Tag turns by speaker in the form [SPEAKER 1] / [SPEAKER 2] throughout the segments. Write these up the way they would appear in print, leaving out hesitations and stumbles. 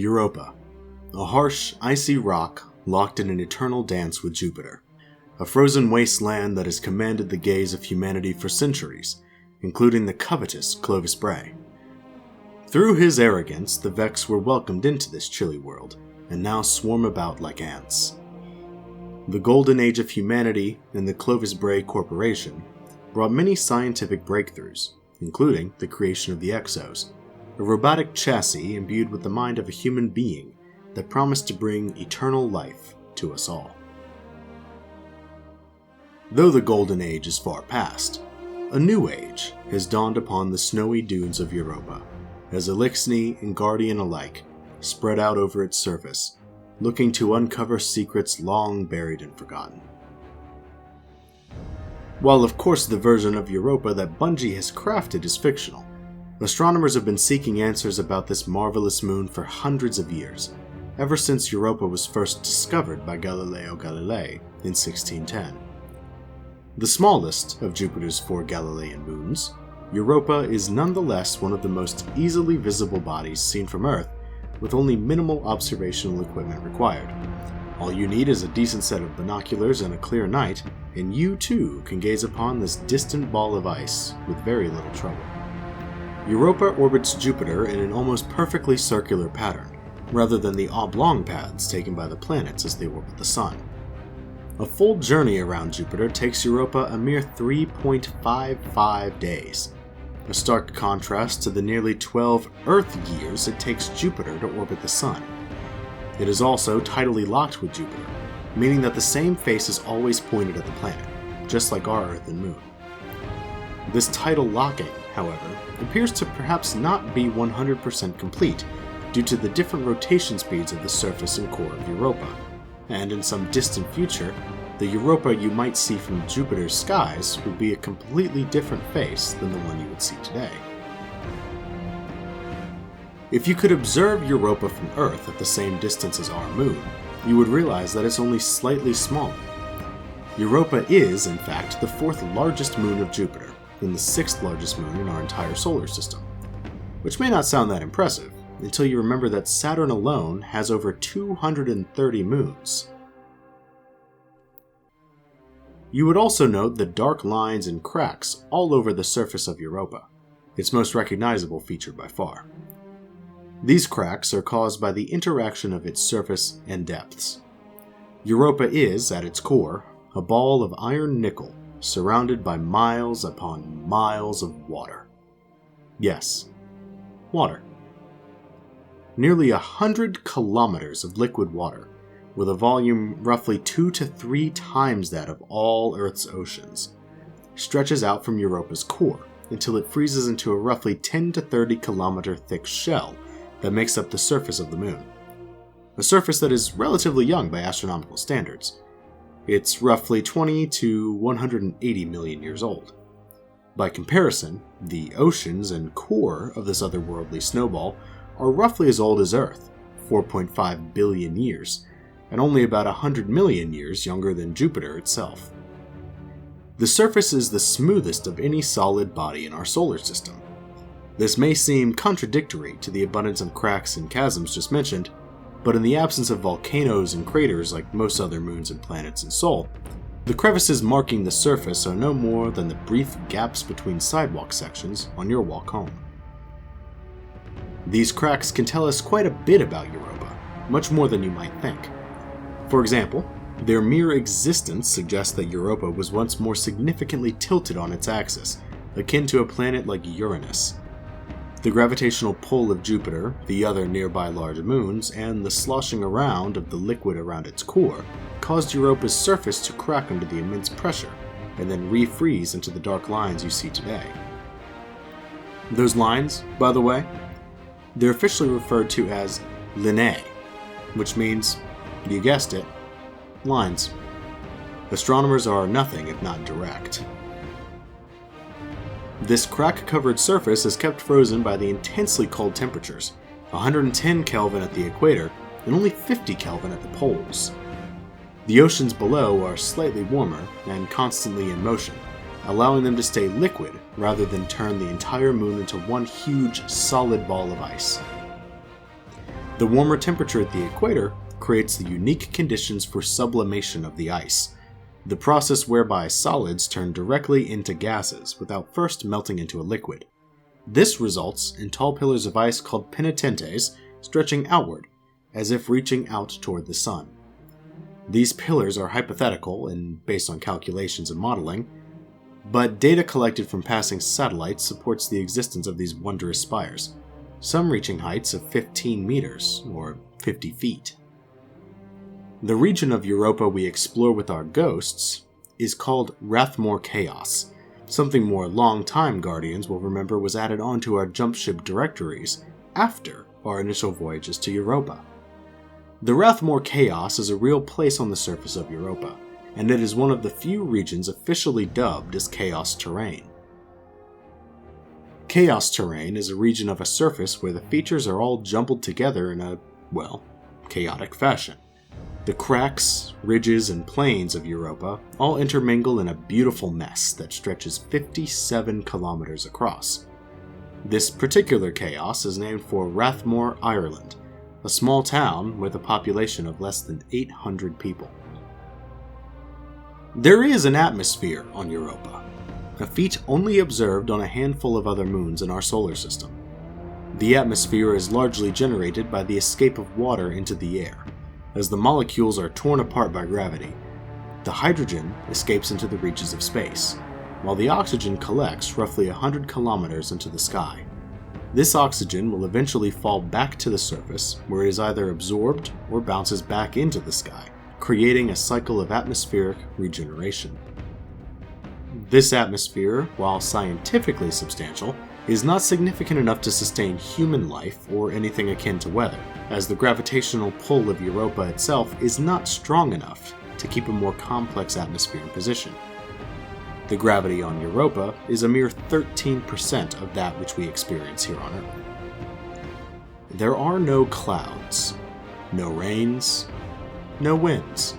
[SPEAKER 1] Europa, a harsh, icy rock locked in an eternal dance with Jupiter. A frozen wasteland that has commanded the gaze of humanity for centuries, including the covetous Clovis Bray. Through his arrogance, the Vex were welcomed into this chilly world, and now swarm about like ants. The golden age of humanity and the Clovis Bray Corporation brought many scientific breakthroughs, including the creation of the Exos, a robotic chassis imbued with the mind of a human being that promised to bring eternal life to us all. Though the golden age is far past, a new age has dawned upon the snowy dunes of Europa, as Elixni and Guardian alike spread out over its surface, looking to uncover secrets long buried and forgotten. While of course the version of Europa that Bungie has crafted is fictional, astronomers have been seeking answers about this marvelous moon for hundreds of years, ever since Europa was first discovered by Galileo Galilei in 1610. The smallest of Jupiter's 4 Galilean moons, Europa is nonetheless one of the most easily visible bodies seen from Earth, with only minimal observational equipment required. All you need is a decent set of binoculars and a clear night, and you too can gaze upon this distant ball of ice with very little trouble. Europa orbits Jupiter in an almost perfectly circular pattern, rather than the oblong paths taken by the planets as they orbit the Sun. A full journey around Jupiter takes Europa a mere 3.55 days, a stark contrast to the nearly 12 Earth years it takes Jupiter to orbit the Sun. It is also tidally locked with Jupiter, meaning that the same face is always pointed at the planet, just like our Earth and Moon. This tidal locking, however, appears to perhaps not be 100% complete due to the different rotation speeds of the surface and core of Europa, and in some distant future, the Europa you might see from Jupiter's skies would be a completely different face than the one you would see today. If you could observe Europa from Earth at the same distance as our moon, you would realize that it's only slightly smaller. Europa is, in fact, the 4th largest moon of Jupiter, and the 6th largest moon in our entire solar system, which may not sound that impressive until you remember that Saturn alone has over 230 moons. You would also note the dark lines and cracks all over the surface of Europa, its most recognizable feature by far. These cracks are caused by the interaction of its surface and depths. Europa is, at its core, a ball of iron nickel surrounded by miles upon miles of water. Yes, water. Nearly 100 kilometers of liquid water, with a volume roughly 2 to 3 times that of all Earth's oceans, stretches out from Europa's core until it freezes into a roughly 10 to 30 kilometer thick shell that makes up the surface of the moon. A surface that is relatively young by astronomical standards. It's roughly 20 to 180 million years old. By comparison, the oceans and core of this otherworldly snowball are roughly as old as Earth, 4.5 billion years, and only about 100 million years younger than Jupiter itself. The surface is the smoothest of any solid body in our solar system. This may seem contradictory to the abundance of cracks and chasms just mentioned, but in the absence of volcanoes and craters like most other moons and planets in Sol, the crevices marking the surface are no more than the brief gaps between sidewalk sections on your walk home. These cracks can tell us quite a bit about Europa, much more than you might think. For example, their mere existence suggests that Europa was once more significantly tilted on its axis, akin to a planet like Uranus. The gravitational pull of Jupiter, the other nearby large moons, and the sloshing around of the liquid around its core caused Europa's surface to crack under the immense pressure, and then refreeze into the dark lines you see today. Those lines, by the way, they're officially referred to as lineae, which means, you guessed it, lines. Astronomers are nothing if not direct. This crack-covered surface is kept frozen by the intensely cold temperatures, 110 Kelvin at the equator and only 50 Kelvin at the poles. The oceans below are slightly warmer and constantly in motion, allowing them to stay liquid rather than turn the entire moon into one huge, solid ball of ice. The warmer temperature at the equator creates the unique conditions for sublimation of the ice, the process whereby solids turn directly into gases without first melting into a liquid. This results in tall pillars of ice called penitentes stretching outward, as if reaching out toward the sun. These pillars are hypothetical and based on calculations and modeling, but data collected from passing satellites supports the existence of these wondrous spires, some reaching heights of 15 meters, or 50 feet. The region of Europa we explore with our ghosts is called Rathmore Chaos, something more long-time Guardians will remember was added onto our jump ship directories after our initial voyages to Europa. The Rathmore Chaos is a real place on the surface of Europa, and it is one of the few regions officially dubbed as Chaos Terrain. Chaos Terrain is a region of a surface where the features are all jumbled together in a, well, chaotic fashion. The cracks, ridges, and plains of Europa all intermingle in a beautiful mess that stretches 57 kilometers across. This particular chaos is named for Rathmore, Ireland, a small town with a population of less than 800 people. There is an atmosphere on Europa, a feat only observed on a handful of other moons in our solar system. The atmosphere is largely generated by the escape of water into the air. As the molecules are torn apart by gravity, the hydrogen escapes into the reaches of space, while the oxygen collects roughly 100 kilometers into the sky. This oxygen will eventually fall back to the surface, where it is either absorbed or bounces back into the sky, creating a cycle of atmospheric regeneration. This atmosphere, while scientifically substantial, is not significant enough to sustain human life or anything akin to weather, as the gravitational pull of Europa itself is not strong enough to keep a more complex atmosphere in position. The gravity on Europa is a mere 13% of that which we experience here on Earth. There are no clouds, no rains, no winds,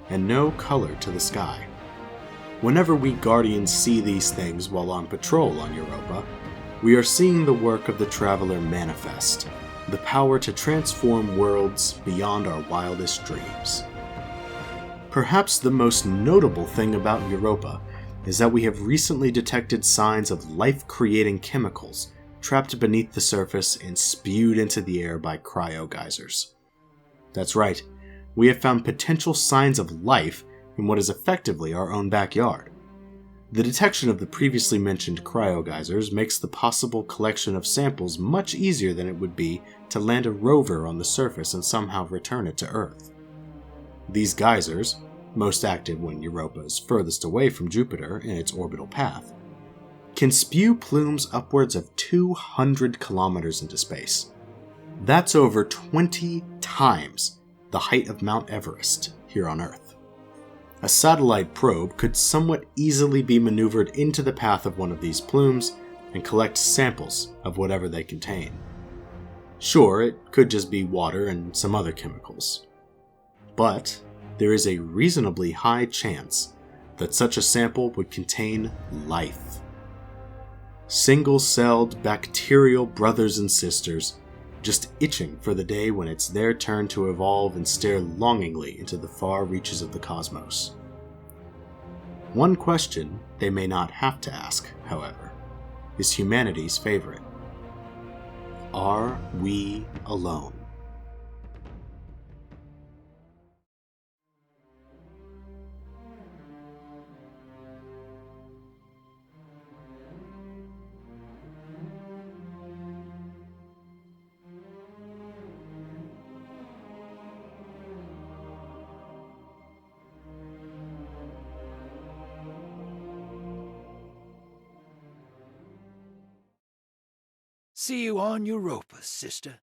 [SPEAKER 1] and no color to the sky. Whenever we Guardians see these things while on patrol on Europa, we are seeing the work of the Traveler manifest, the power to transform worlds beyond our wildest dreams. Perhaps the most notable thing about Europa is that we have recently detected signs of life-creating chemicals trapped beneath the surface and spewed into the air by cryogeysers. That's right, we have found potential signs of life in what is effectively our own backyard. The detection of the previously mentioned cryogeysers makes the possible collection of samples much easier than it would be to land a rover on the surface and somehow return it to Earth. These geysers, most active when Europa is furthest away from Jupiter in its orbital path, can spew plumes upwards of 200 kilometers into space. That's over 20 times the height of Mount Everest here on Earth. A satellite probe could somewhat easily be maneuvered into the path of one of these plumes and collect samples of whatever they contain. Sure, it could just be water and some other chemicals, but there is a reasonably high chance that such a sample would contain life. Single-celled bacterial brothers and sisters, just itching for the day when it's their turn to evolve and stare longingly into the far reaches of the cosmos. One question they may not have to ask, however, is humanity's favorite. Are we alone?
[SPEAKER 2] See you on Europa, sister.